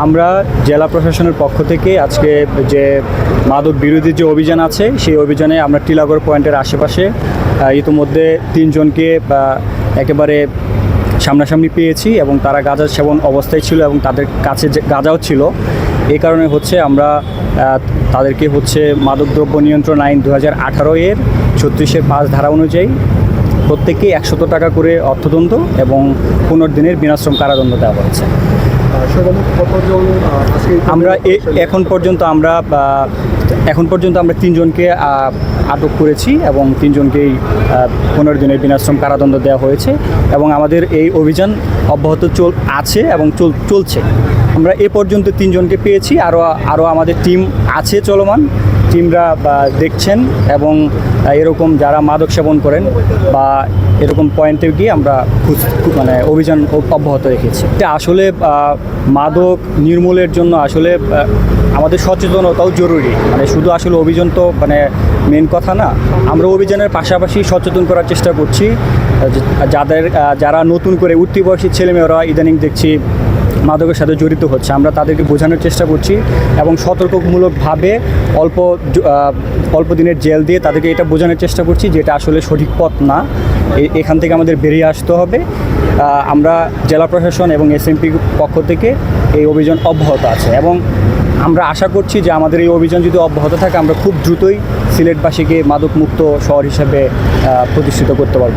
আমরা জেলা প্রশাসনের পক্ষ থেকে আজকে যে মাদক বিরোধী যে অভিযান আছে সেই অভিযানে আমরা টিলাগড় পয়েন্টের আশেপাশে ইতিমধ্যে 3 জনকে একেবারে সামনাসামনি পেয়েছি এবং তারা গাঁজা সেবন অবস্থায় ছিল এবং তাদের কাছে যে গাঁজাও ছিল। এই কারণে হচ্ছে আমরা তাদেরকে হচ্ছে মাদকদ্রব্য নিয়ন্ত্রণ আইন 2018 এর 36-5 ধারা অনুযায়ী প্রত্যেককে 100 টাকা করে অর্থদণ্ড এবং 15 দিনের বিনাশ্রম কারাদণ্ড দেওয়া হয়েছে। আমরা এখন পর্যন্ত আমরা 3 জনকে আটক করেছি এবং 3 জনকেই 15 দিনের বিনাশ্রম কারাদণ্ড দেওয়া হয়েছে এবং আমাদের এই অভিযান অব্যাহত আছে এবং চলছে। আমরা এ পর্যন্ত 3 জনকে পেয়েছি, আরও আমাদের টিম আছে চলমান। টিমরা দেখছেন এবং এরকম যারা মাদক সেবন করেন বা এরকম পয়েন্টে গিয়ে আমরা অভিযান অব্যাহত রেখেছি। এটা আসলে মাদক নির্মূলের জন্য আসলে আমাদের সচেতনতাও জরুরি। শুধু আসলে অভিযান তো মেন কথা না, আমরা অভিযানের পাশাপাশি সচেতন করার চেষ্টা করছি। যারা নতুন করে উঠতি বয়সী ছেলেমেয়েরা ইদানিং দেখছি মাদকের সাথে জড়িত হচ্ছে, আমরা তাদেরকে বোঝানোর চেষ্টা করছি এবং সতর্কমূলকভাবে অল্প দিনের জেল দিয়ে তাদেরকে এটা বোঝানোর চেষ্টা করছি যে এটা আসলে সঠিক পথ না, এখান থেকে আমাদের বেরিয়ে আসতে হবে। আমরা জেলা প্রশাসন এবং এসএমপি পক্ষ থেকে এই অভিযান অব্যাহত আছে এবং আমরা আশা করছি যে আমাদের এই অভিযান যদি অব্যাহত থাকে আমরা খুব দ্রুতই সিলেটবাসীকে মাদকমুক্ত শহর হিসেবে প্রতিষ্ঠিত করতে পারব।